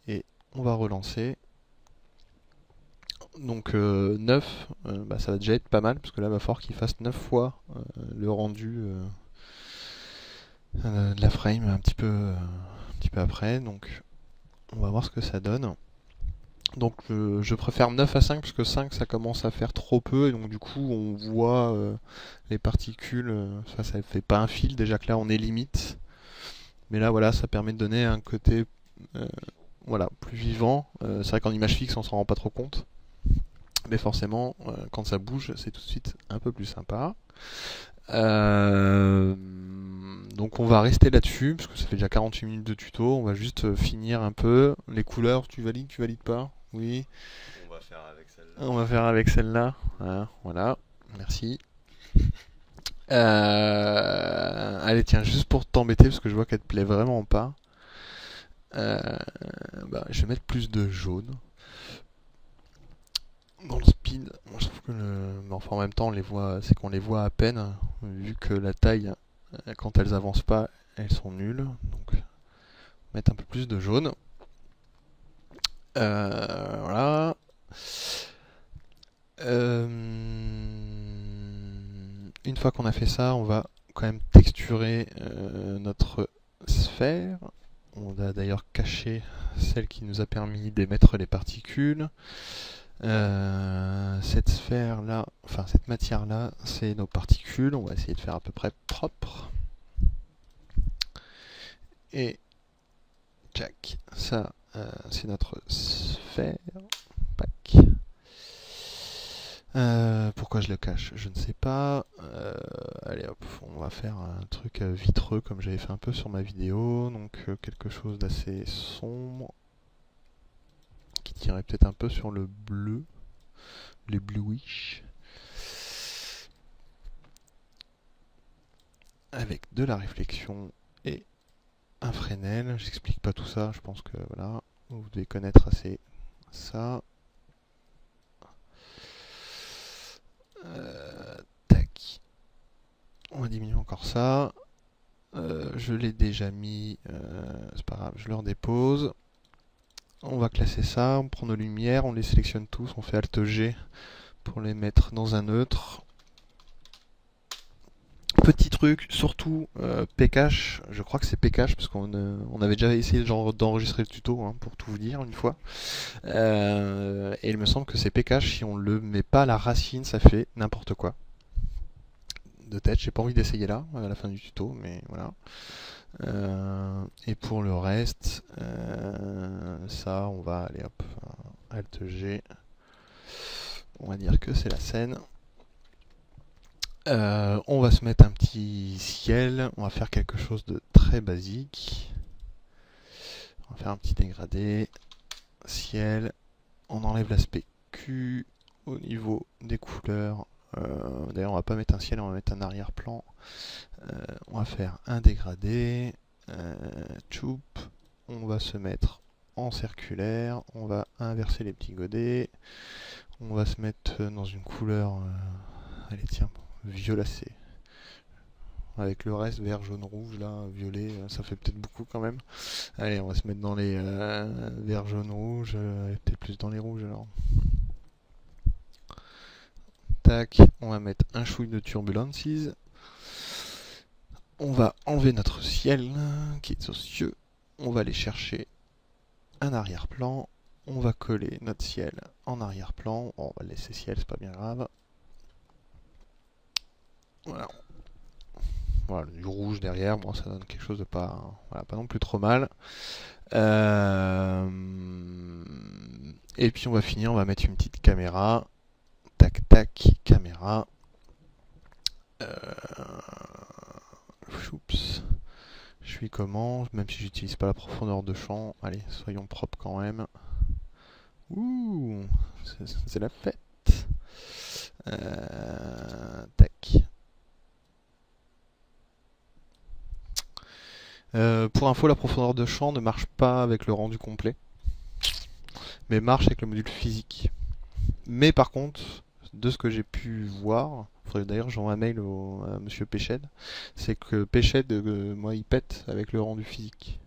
et on va relancer. Donc 9, ça va déjà être pas mal parce que là, il va falloir qu'il fasse 9 fois le rendu de la frame un petit peu après. Donc on va voir ce que ça donne. Donc je préfère 9 à 5 parce que 5 ça commence à faire trop peu et donc du coup on voit les particules, ça fait pas un fil, déjà que là on est limite. Mais là voilà, ça permet de donner un côté voilà, plus vivant. C'est vrai qu'en image fixe on s'en rend pas trop compte. Mais forcément quand ça bouge c'est tout de suite un peu plus sympa. Donc on va rester là-dessus parce que ça fait déjà 48 minutes de tuto. On va juste finir un peu. Les couleurs, tu valides pas? Oui. On va faire avec celle-là. On va faire avec celle-là. Voilà. Merci. Allez, tiens, juste pour t'embêter, parce que je vois qu'elle te plaît vraiment pas. Je vais mettre plus de jaune. Dans le speed, moi je trouve que mais enfin, en même temps, on les voit, c'est qu'on les voit à peine, vu que la taille, quand elles avancent pas, elles sont nulles. Donc, mettre un peu plus de jaune. Voilà. Une fois qu'on a fait ça, on va quand même texturer notre sphère. On a d'ailleurs caché celle qui nous a permis d'émettre les particules. Cette sphère là, enfin cette matière là, c'est nos particules. On va essayer de faire à peu près propre. Et tchac, ça c'est notre sphère. Pac. Pourquoi je le cache? Je ne sais pas. Allez hop, on va faire un truc vitreux comme j'avais fait un peu sur ma vidéo. Donc quelque chose d'assez sombre. Qui tirait peut-être un peu sur le bleu. Les bluish. Avec de la réflexion et un Fresnel. J'explique pas tout ça, je pense que voilà. Vous devez connaître assez ça. Tac. On va diminuer encore ça. Je l'ai déjà mis. C'est pas grave, je le redépose. On va classer ça. On prend nos lumières, on les sélectionne tous. On fait Alt G pour les mettre dans un neutre. Petit truc, surtout Pcache, je crois que c'est Pcache parce on avait déjà essayé d'enregistrer le tuto hein, pour tout vous dire une fois. Et il me semble que c'est Pcache, si on le met pas à la racine, ça fait n'importe quoi. De tête, j'ai pas envie d'essayer là, à la fin du tuto, mais voilà. Et pour le reste, ça, on va aller hop, Alt G. On va dire que c'est la scène. On va se mettre un petit ciel. On va faire quelque chose de très basique. On va faire un petit dégradé. Ciel. On enlève l'aspect Q au niveau des couleurs. D'ailleurs, on va pas mettre un ciel, on va mettre un arrière-plan. On va faire un dégradé. Choup. On va se mettre en circulaire. On va inverser les petits godets. On va se mettre dans une couleur. Allez, tiens, violacé. Avec le reste, vert, jaune, rouge, là, violet, ça fait peut-être beaucoup quand même. Allez, on va se mettre dans les vert, jaune, rouge, et peut-être plus dans les rouges alors. Tac, on va mettre un chouille de turbulences. On va enlever notre ciel qui est aux cieux. On va aller chercher un arrière-plan. On va coller notre ciel en arrière-plan. Bon, on va laisser ciel, c'est pas bien grave. Voilà. Voilà, du rouge derrière, bon, ça donne quelque chose de pas, voilà, pas non plus trop mal. Et puis on va finir, on va mettre une petite caméra. Tac tac, caméra. Oups. Je suis comment, même si j'utilise pas la profondeur de champ. Allez, soyons propres quand même. Ouh, c'est la fête. Tac. Pour info, la profondeur de champ ne marche pas avec le rendu complet, mais marche avec le module physique. Mais par contre, de ce que j'ai pu voir, d'ailleurs j'envoie un mail à monsieur Péched, c'est que Péched, moi, il pète avec le rendu physique.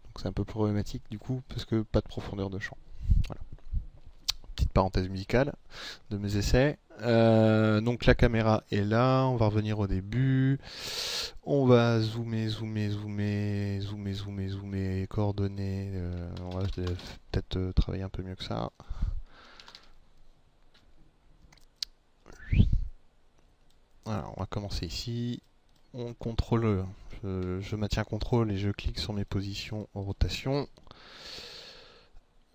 Donc c'est un peu problématique du coup, parce que pas de profondeur de champ. Voilà. Petite parenthèse musicale de mes essais. Donc la caméra est là, on va revenir au début. On va zoomer, coordonner. On va peut-être travailler un peu mieux que ça. Alors, on va commencer ici. On contrôle, je maintiens contrôle et je clique sur mes positions en rotation.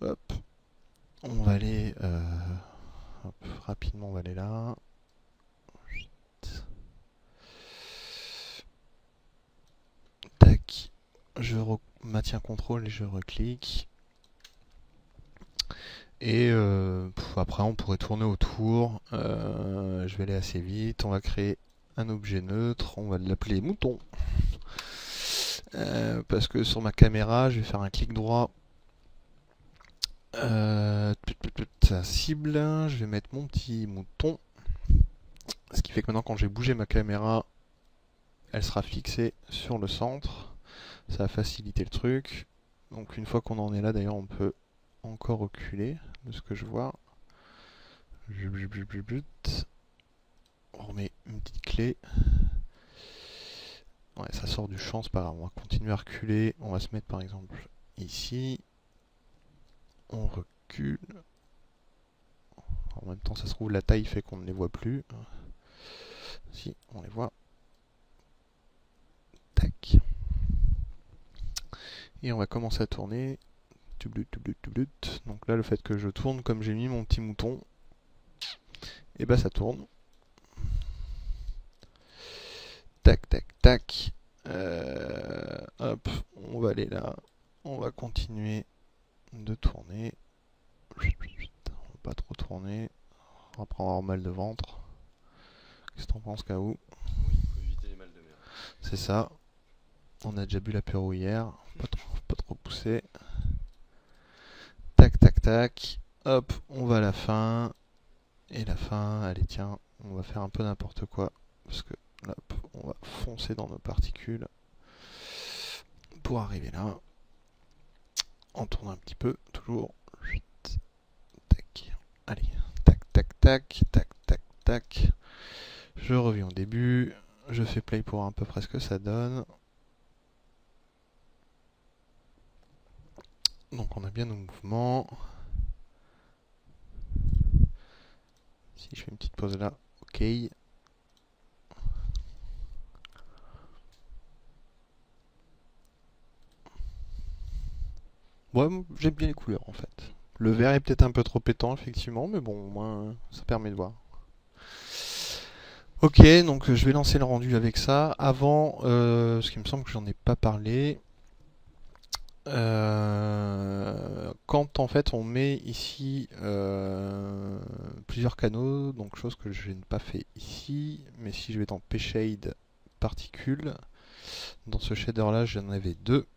Hop. On va aller rapidement, on va aller là. Tac. Je maintiens contrôle et je reclique. Et après on pourrait tourner autour. Je vais aller assez vite. On va créer un objet neutre. On va l'appeler mouton. Parce que sur ma caméra, je vais faire un clic droit. Cible. Je vais mettre mon petit mouton. Ce qui fait que maintenant quand j'ai bougé ma caméra, elle sera fixée sur le centre. Ça va faciliter le truc. Donc une fois qu'on en est là, d'ailleurs, on peut encore reculer de ce que je vois. On remet une petite clé. Ouais, ça sort du champ, c'est pas grave. On va continuer à reculer. On va se mettre par exemple ici. On recule. En même temps, ça se trouve, la taille fait qu'on ne les voit plus. Si, on les voit. Tac. Et on va commencer à tourner. Donc là, le fait que je tourne, comme j'ai mis mon petit mouton, et bah ça tourne. Tac, tac, tac. Hop, on va aller là. On va continuer de tourner. On va pas trop tourner. Après, on va avoir mal de ventre. Qu'est-ce que t'en penses, K.O.? Oui, il faut éviter les mal de mer. C'est ça. On a déjà bu l'apéro hier. Pas trop poussé. Tac, tac, tac. Hop, on va à la fin. Et la fin, allez, tiens, on va faire un peu n'importe quoi. Parce que là, on va foncer dans nos particules. Pour arriver là. On tourne un petit peu, toujours. Tac. Allez, tac, tac, tac, tac, tac, tac. Je reviens au début. Je fais play pour voir à peu près ce que ça donne. Donc on a bien nos mouvements. Si je fais une petite pause là, ok. Ouais, j'aime bien les couleurs en fait. Le vert est peut-être un peu trop pétant effectivement, mais bon, au moins ça permet de voir. Ok, donc je vais lancer le rendu avec ça. Avant, ce qui me semble que j'en ai pas parlé, quand en fait on met ici plusieurs canaux, donc chose que je n'ai pas fait ici, mais si je vais dans P-Shade particules, dans ce shader là j'en avais deux.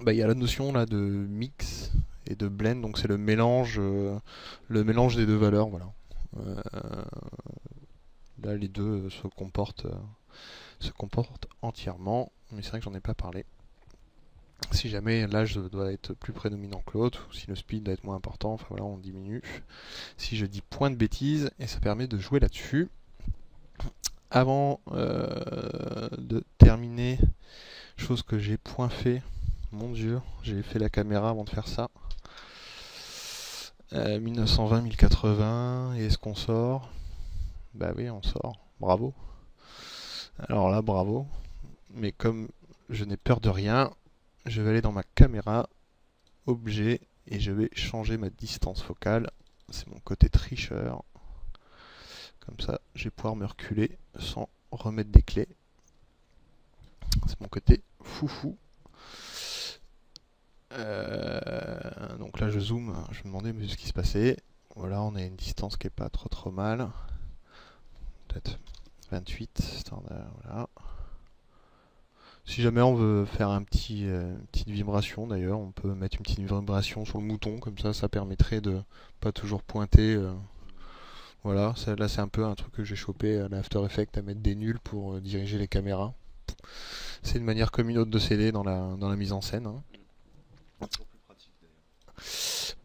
Bah, il y a la notion là de mix et de blend, donc c'est le mélange des deux valeurs, voilà. Euh, Là les deux se comportent entièrement, mais c'est vrai que j'en ai pas parlé. Si jamais l'âge doit être plus prédominant que l'autre, ou si le speed doit être moins important, enfin voilà, on diminue. Si je dis point de bêtises, et ça permet de jouer là-dessus. Avant de terminer, chose que j'ai point fait, mon dieu, j'ai fait la caméra avant de faire ça. 1920, 1080, et est-ce qu'on sort? Bah oui, on sort, bravo. Alors là, bravo. Mais comme je n'ai peur de rien, je vais aller dans ma caméra, objet, et je vais changer ma distance focale. C'est mon côté tricheur. Comme ça, je vais pouvoir me reculer sans remettre des clés. C'est mon côté foufou. Donc là, je zoome. Je me demandais ce qui se passait. Voilà, on a une distance qui est pas trop mal. Peut-être 28. Standard, voilà. Si jamais on veut faire une petite vibration d'ailleurs, on peut mettre une petite vibration sur le mouton, comme ça permettrait de pas toujours pointer. Voilà, là c'est un peu un truc que j'ai chopé à l'After Effects, à mettre des nuls pour diriger les caméras. C'est une manière comme une autre de s'aider dans la mise en scène. Hein. C'est toujours plus pratique d'ailleurs.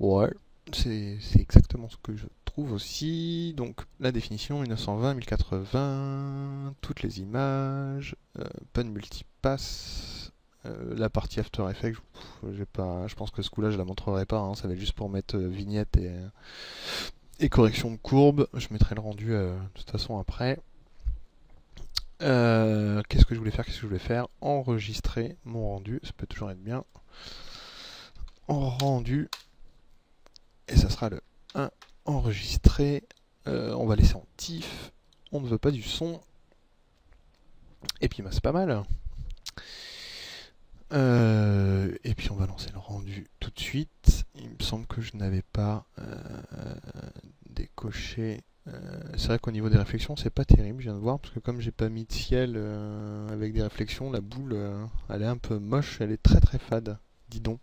Ouais, c'est exactement ce que je trouve aussi. Donc la définition 1920, 1080, toutes les images, pas de multipass. La partie After Effects, je pense que ce coup-là je la montrerai pas, hein, ça va être juste pour mettre vignette et correction de courbe. Je mettrai le rendu de toute façon après. Qu'est-ce que je voulais faire? Enregistrer mon rendu, ça peut toujours être bien. En rendu, et ça sera le 1 enregistré. On va laisser en TIFF. On ne veut pas du son. Et puis bah, c'est pas mal. Et puis on va lancer le rendu tout de suite. Il me semble que je n'avais pas décoché. C'est vrai qu'au niveau des réflexions, c'est pas terrible, je viens de voir, parce que comme j'ai pas mis de ciel avec des réflexions, la boule, elle est un peu moche, elle est très fade. Dis donc.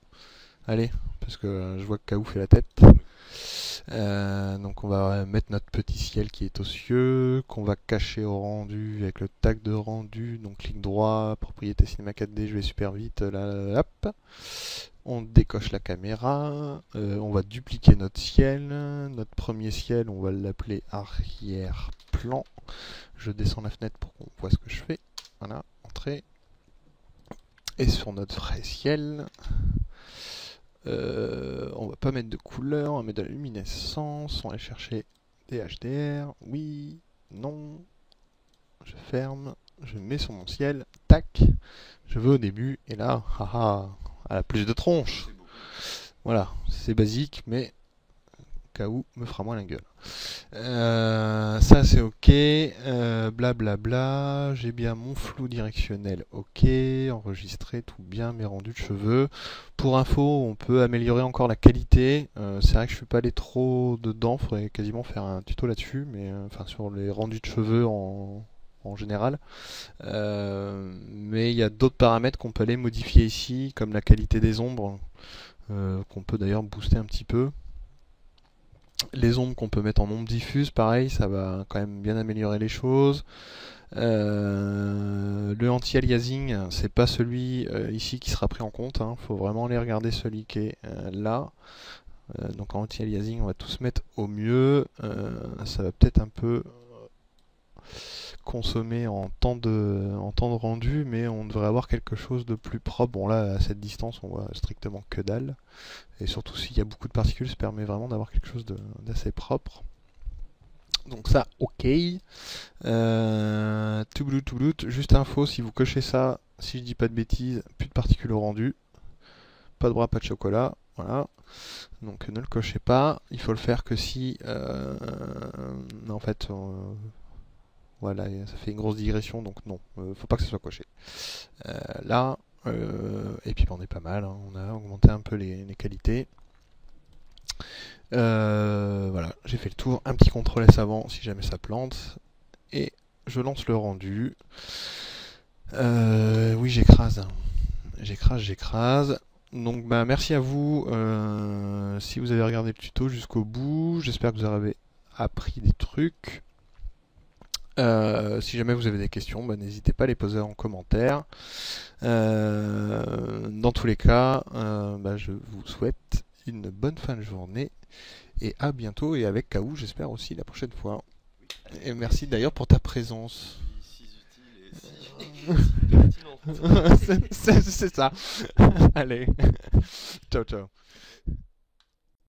Allez, parce que je vois que Kaou fait la tête. Donc on va mettre notre petit ciel qui est aux cieux, qu'on va cacher au rendu avec le tag de rendu, donc clic droit, propriété cinéma 4D, je vais super vite, là, hop. On décoche la caméra, on va dupliquer notre ciel, notre premier ciel, on va l'appeler arrière-plan. Je descends la fenêtre pour qu'on voit ce que je fais. Voilà, entrée. Et sur notre vrai ciel, on va pas mettre de couleur, on va mettre de la luminescence, on va aller chercher des HDR, oui, non, je ferme, je mets sur mon ciel, tac, je vais au début, et là, haha, elle a plus de tronche. Voilà, c'est basique, mais Kaou me fera moins la gueule. Ça c'est ok, blablabla, j'ai bien mon flou directionnel ok, enregistré tout bien, mes rendus de cheveux. Pour info, on peut améliorer encore la qualité, c'est vrai que je suis pas allé trop dedans, faudrait quasiment faire un tuto là-dessus, mais enfin sur les rendus de cheveux en général. Mais il y a d'autres paramètres qu'on peut aller modifier ici, comme la qualité des ombres, qu'on peut d'ailleurs booster un petit peu. Les ombres qu'on peut mettre en ombre diffuse, pareil, ça va quand même bien améliorer les choses. Le anti-aliasing, c'est pas celui ici qui sera pris en compte. Faut vraiment aller regarder celui qui est là. Donc en anti-aliasing, on va tous mettre au mieux. Ça va peut-être un peu consommé en temps de rendu, mais on devrait avoir quelque chose de plus propre. Bon là, à cette distance, on voit strictement que dalle. Et surtout s'il y a beaucoup de particules, ça permet vraiment d'avoir quelque chose d'assez propre. Donc ça, ok. Tout bloot, juste info, si vous cochez ça, si je dis pas de bêtises, plus de particules au rendu. Pas de bras, pas de chocolat. Voilà. Donc ne le cochez pas. Il faut le faire que si... en fait... voilà, ça fait une grosse digression, donc non, faut pas que ça soit coché. Là, et puis on est pas mal, hein, on a augmenté un peu les qualités. Voilà, j'ai fait le tour, un petit contrôle S avant si jamais ça plante, et je lance le rendu. Oui, j'écrase. Donc bah merci à vous si vous avez regardé le tuto jusqu'au bout, j'espère que vous avez appris des trucs. Si jamais vous avez des questions, bah, n'hésitez pas à les poser en commentaire. Dans tous les cas, bah, je vous souhaite une bonne fin de journée et à bientôt et avec Kaou, j'espère aussi la prochaine fois. Et merci d'ailleurs pour ta présence. Si utile et si pertinente. C'est ça. Allez, ciao ciao.